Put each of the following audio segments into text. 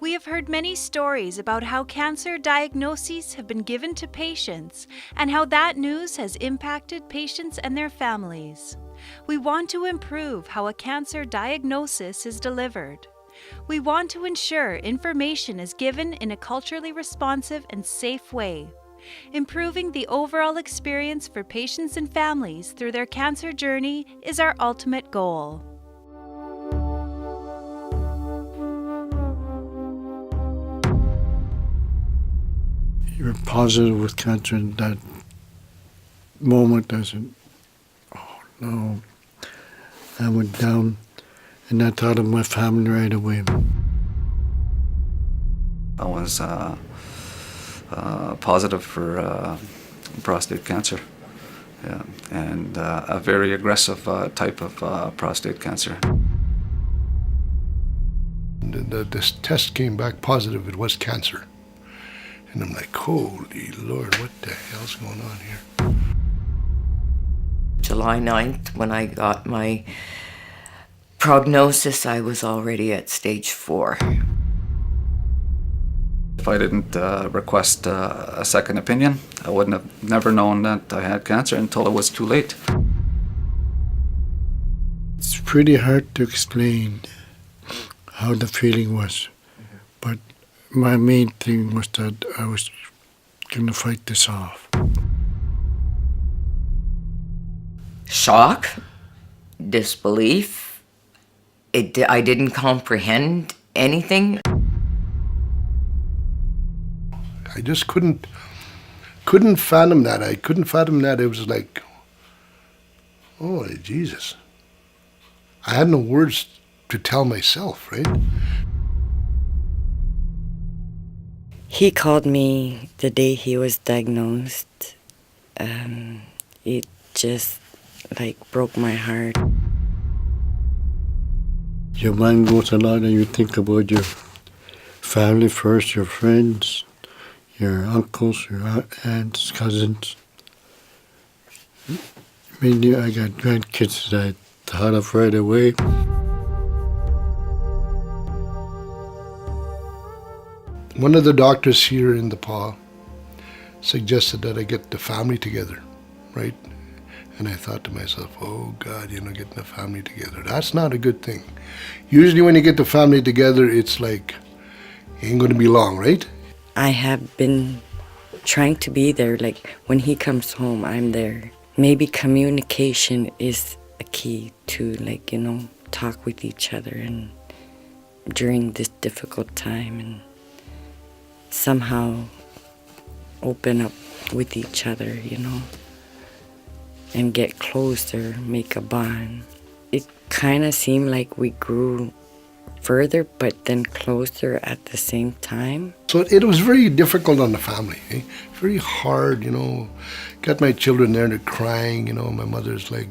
We have heard many stories about how cancer diagnoses have been given to patients and how that news has impacted patients and their families. We want to improve how a cancer diagnosis is delivered. We want to ensure information is given in a culturally responsive and safe way. Improving the overall experience for patients and families through their cancer journey is our ultimate goal. You're positive with cancer in that moment. I said, oh no. I went down and I thought of my family right away. I was positive for prostate cancer, yeah, and a very aggressive type of prostate cancer. This test came back positive, it was cancer. And I'm like, holy Lord, what the hell's going on here? July 9th, when I got my prognosis, I was already at stage 4. If I didn't request a second opinion, I wouldn't have never known that I had cancer until it was too late. It's pretty hard to explain how the feeling was, but my main thing was that I was going to fight this off. Shock, disbelief. I didn't comprehend anything. I just couldn't fathom that. I couldn't fathom that. It was like, oh, Jesus. I had no words to tell myself, right? He called me the day he was diagnosed. It just broke my heart. Your mind goes a lot and you think about your family first, your friends, your uncles, your aunts, cousins. Mainly I got grandkids that I thought of right away. One of the doctors here in the PA suggested that I get the family together, right? And I thought to myself, oh God, getting the family together. That's not a good thing. Usually when you get the family together, it's like, it ain't gonna be long, right? I have been trying to be there, when he comes home, I'm there. Maybe communication is a key to, talk with each other and during this difficult time and somehow open up with each other, and get closer, make a bond. It kind of seemed like we grew further, but then closer at the same time. So it was very difficult on the family, very hard, Got my children there, they're crying, my mother's you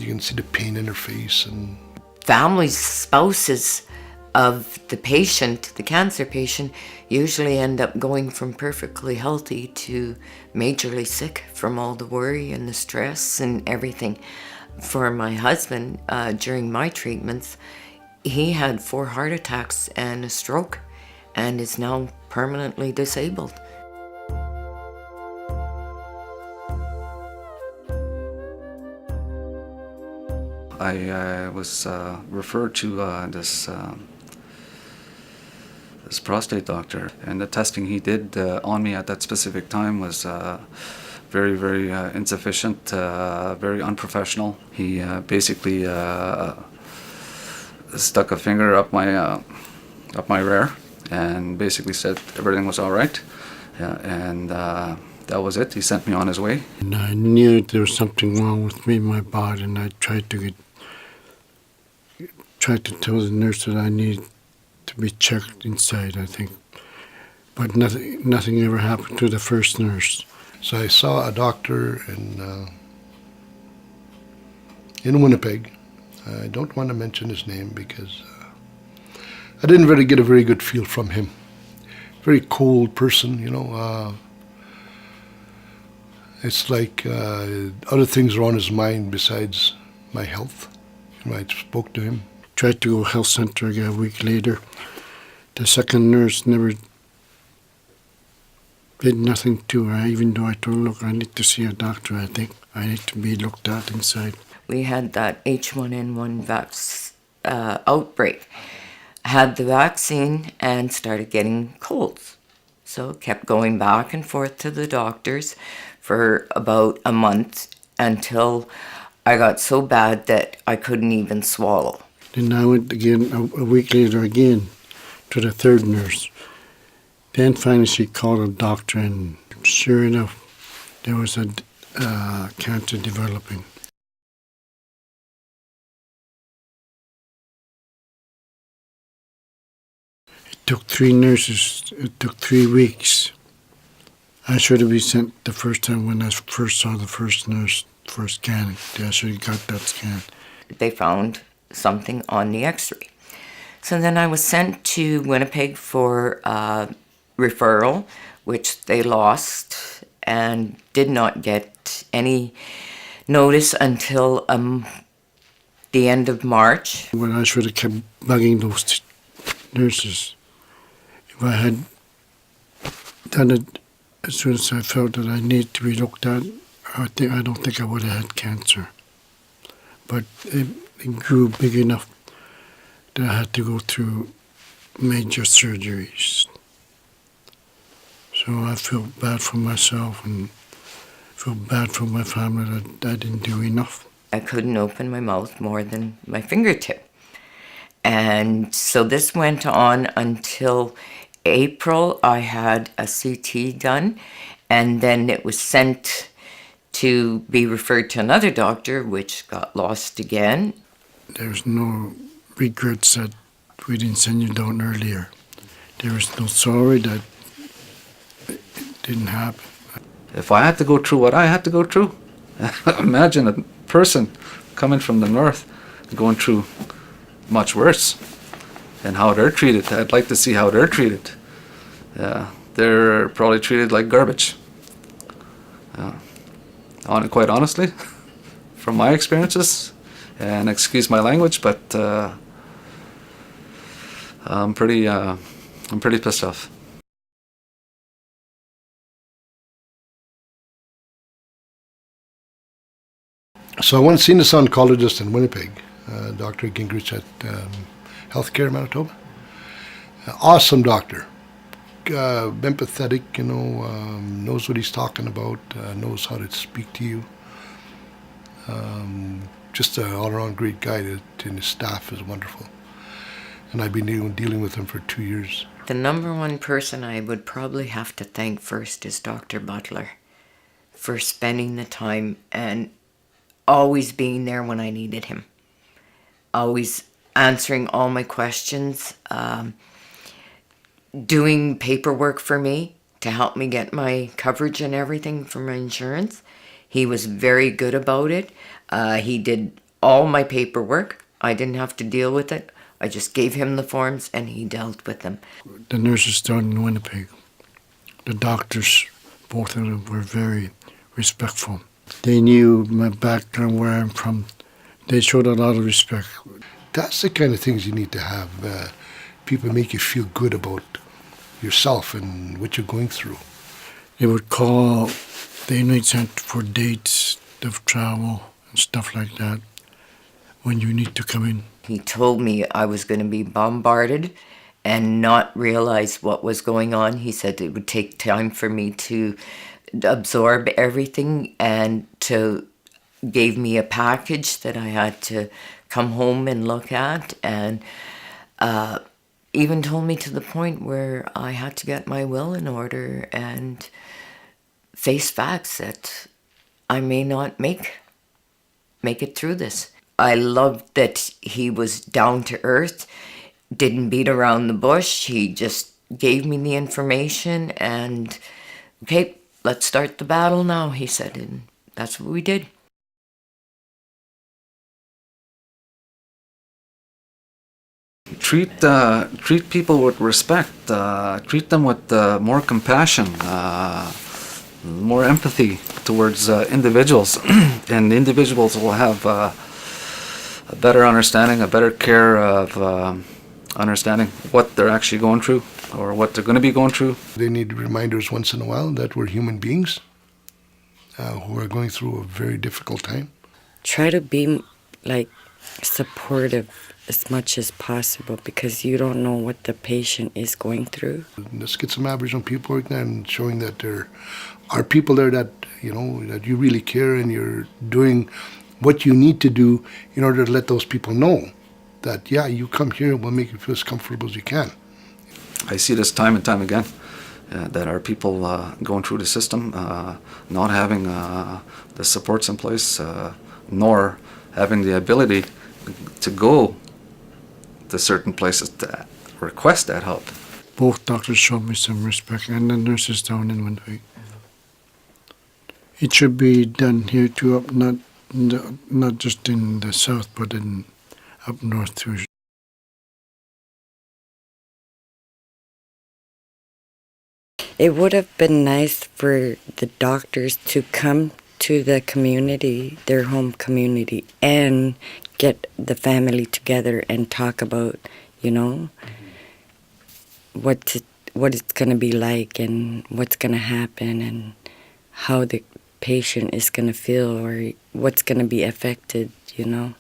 can see the pain in her face. And Families, spouses of the patient, the cancer patient, usually end up going from perfectly healthy to majorly sick from all the worry and the stress and everything. For my husband, during my treatments, he had 4 heart attacks and a stroke and is now permanently disabled. I was referred to this prostate doctor, and the testing he did on me at that specific time was very, very insufficient, very unprofessional. He basically stuck a finger up my rear and basically said everything was all right, and that was it. He sent me on his way. And I knew there was something wrong with me in my body, and I tried to tell the nurse that I needed to be checked inside, I think. But nothing ever happened to the first nurse. so I saw a doctor in Winnipeg. I don't want to mention his name because I didn't really get a very good feel from him. Very cold person, It's like other things are on his mind besides my health. I spoke to him. Tried to go health center again a week later, The second nurse never did nothing to her, even though I told her, look, I need to see a doctor. I think I need to be looked at inside. We had that H1N1 outbreak. Had the vaccine and started getting colds. So kept going back and forth to the doctors for about a month until I got so bad that I couldn't even swallow. Then I went again, a week later again, to the third nurse. Then finally she called a doctor, and sure enough, there was a cancer developing. It took 3 nurses, it took 3 weeks. I should have been sent the first time when I first saw the first nurse, first scan. I should have got that scan. They found something on the x-ray. So then I was sent to Winnipeg for referral, which they lost and did not get any notice until the end of March. When I should have kept bugging those nurses. If I had done it as soon as I felt that I needed to be looked at, I don't think I would have had cancer. But it grew big enough that I had to go through major surgeries. So I feel bad for myself and feel bad for my family that I didn't do enough. I couldn't open my mouth more than my fingertip. And so this went on until April. I had a CT done, and then it was sent to be referred to another doctor, which got lost again. There's no regrets that we didn't send you down earlier. There was no sorry that it didn't happen. If I had to go through what I had to go through, imagine a person coming from the north going through much worse, and how they're treated. I'd like to see how they're treated. They're probably treated like garbage. Quite honestly, from my experiences, and excuse my language, but I'm pretty pissed off. So I went and seen this oncologist in Winnipeg, Dr. Gingrich at Healthcare Manitoba. Awesome doctor. Empathetic, knows what he's talking about, knows how to speak to you. Just an all-around great guy, and his staff is wonderful. And I've been dealing with him for 2 years. The number one person I would probably have to thank first is Dr. Butler for spending the time and always being there when I needed him. Always answering all my questions, doing paperwork for me to help me get my coverage and everything for my insurance. He was very good about it. He did all my paperwork. I didn't have to deal with it. I just gave him the forms and he dealt with them. The nurses down in Winnipeg, the doctors, both of them were very respectful. They knew my background, where I'm from. They showed a lot of respect. That's the kind of things you need to have. People make you feel good about yourself and what you're going through. They would call the Inuit Center for dates of travel and stuff like that when you need to come in. He told me I was going to be bombarded and not realize what was going on. He said it would take time for me to absorb everything, and gave me a package that I had to come home and look at, and even told me to the point where I had to get my will in order and face facts that I may not make it through this. I loved that he was down to earth, didn't beat around the bush. He just gave me the information and, okay, let's start the battle now, he said, and that's what we did. Treat people with respect. Treat them with more compassion, more empathy towards individuals, and individuals will have a better understanding, a better care of understanding what they're actually going through or what they're going to be going through. They need reminders once in a while that we're human beings who are going through a very difficult time. Try to be like supportive as much as possible, because you don't know what the patient is going through. Let's get some Aboriginal people working there and showing that there are people there that, you know, that you really care and you're doing what you need to do in order to let those people know that, yeah, you come here and we'll make you feel as comfortable as you can. I see this time and time again, that our people going through the system, not having the supports in place, nor having the ability to go to certain places to request that help. Both doctors showed me some respect, and the nurses down in Winnipeg. It should be done here too, up not just in the south, but in up north too. It would have been nice for the doctors to come to the community, their home community, and get the family together and talk about, you know, what it's going to be like and what's going to happen and how the patient is going to feel or what's going to be affected, you know.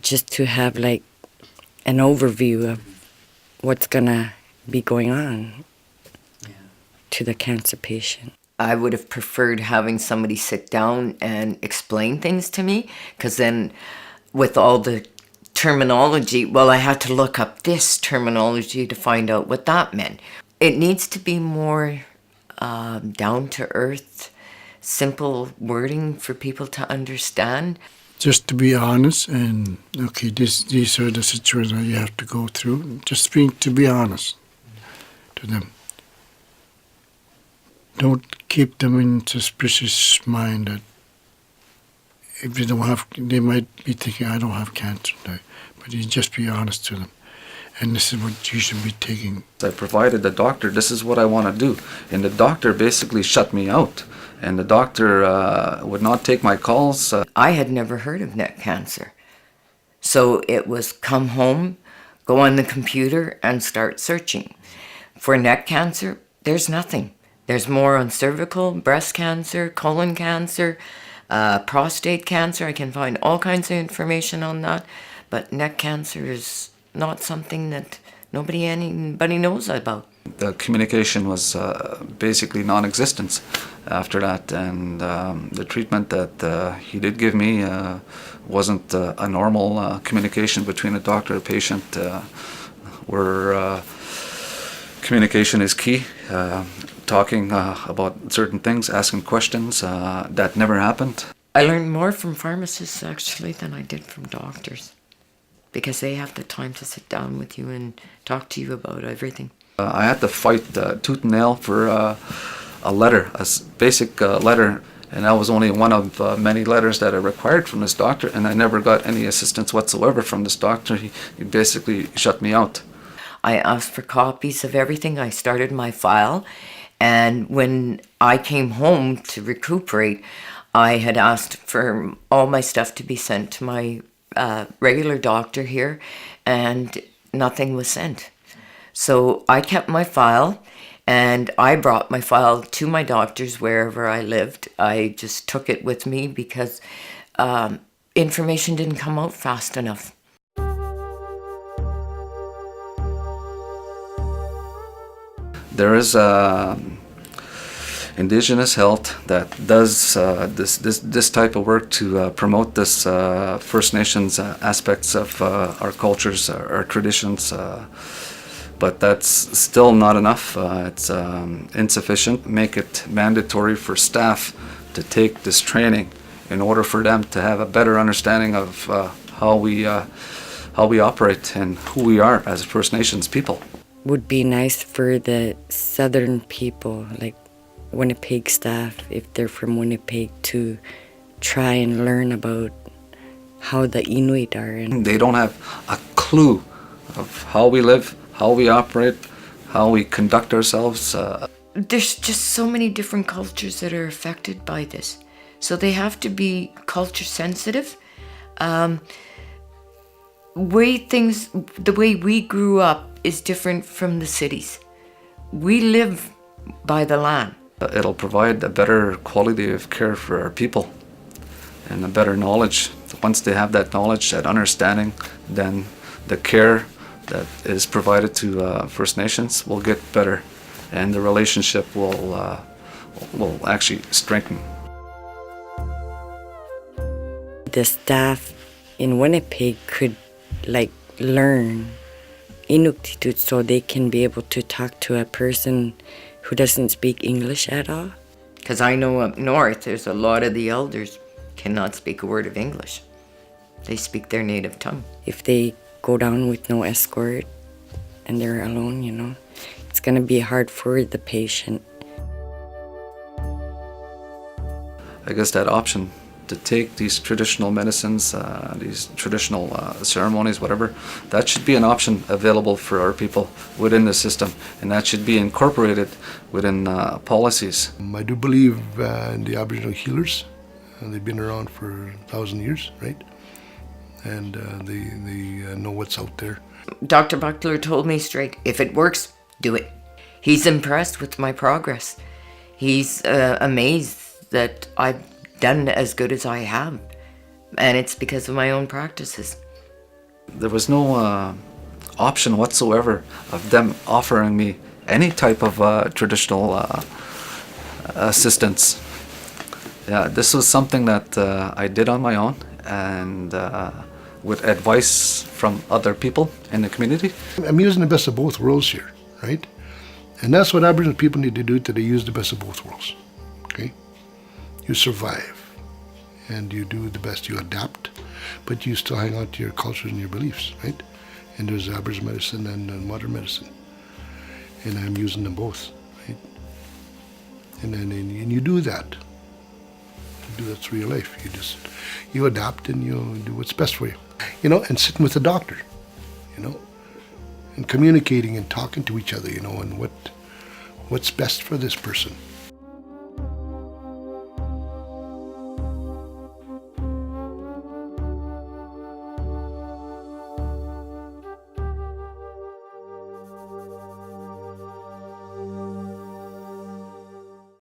Just to have like an overview of what's going to be going on to the cancer patient. I would have preferred having somebody sit down and explain things to me, because then with all the terminology, well, I had to look up this terminology to find out what that meant. It needs to be more down to earth, simple wording for people to understand. Just to be honest, and okay, these are the situations that you have to go through. Just to be honest to them. Don't keep them in suspicious mind that if they don't have, they might be thinking, I don't have cancer now. But you just be honest to them. And this is what you should be taking. I provided the doctor, this is what I want to do. And the doctor basically shut me out. And the doctor would not take my calls. I had never heard of neck cancer. So it was come home, go on the computer and start searching. For neck cancer, there's nothing. There's more on cervical, breast cancer, colon cancer, prostate cancer. I can find all kinds of information on that. But neck cancer is not something that anybody knows about. The communication was basically non-existent after that, and the treatment that he did give me wasn't a normal communication between a doctor and a patient, where communication is key. Talking about certain things, asking questions, that never happened. I learned more from pharmacists actually than I did from doctors, because they have the time to sit down with you and talk to you about everything. I had to fight tooth and nail for a letter, a basic letter, and that was only one of many letters that I required from this doctor, and I never got any assistance whatsoever from this doctor. He basically shut me out. I asked for copies of everything. I started my file, and when I came home to recuperate, I had asked for all my stuff to be sent to my regular doctor here, and nothing was sent. So I kept my file, and I brought my file to my doctors wherever I lived. I just took it with me because information didn't come out fast enough. There is Indigenous Health that does this type of work to promote this First Nations aspects of our cultures, our traditions, but that's still not enough. It's insufficient. Make it mandatory for staff to take this training in order for them to have a better understanding of how we operate and who we are as First Nations people. Would be nice for the southern people, like Winnipeg staff, if they're from Winnipeg, to try and learn about how the Inuit are. And they don't have a clue of how we live, how we operate, how we conduct ourselves. There's just so many different cultures that are affected by this. So they have to be culture sensitive. The way we grew up is different from the cities. We live by the land. It'll provide a better quality of care for our people and a better knowledge. Once they have that knowledge, that understanding, then the care that is provided to First Nations will get better, and the relationship will actually strengthen. The staff in Winnipeg could learn Inuktitut so they can be able to talk to a person who doesn't speak English at all. Because I know up north, there's a lot of the elders cannot speak a word of English. They speak their native tongue. If they go down with no escort and they're alone, it's going to be hard for the patient. I guess that option to take these traditional medicines, these traditional ceremonies, whatever, that should be an option available for our people within the system, and that should be incorporated within policies. I do believe in the Aboriginal healers. They've been around for 1,000 years, right? And they know what's out there. Dr. Buckler told me straight, if it works, do it. He's impressed with my progress. He's amazed that I've done as good as I have, and it's because of my own practices. There was no option whatsoever of them offering me any type of traditional assistance. Yeah, this was something that I did on my own, and with advice from other people in the community. I'm using the best of both worlds here, right? And that's what Aboriginal people need to do today, use the best of both worlds, okay? You survive, and you do the best, you adapt, but you still hang on to your cultures and your beliefs, right? And there's Aboriginal medicine and modern medicine, and I'm using them both, right? And you do that. You do that through your life. You adapt and you do what's best for you, and sitting with the doctor, and communicating and talking to each other, and what's best for this person.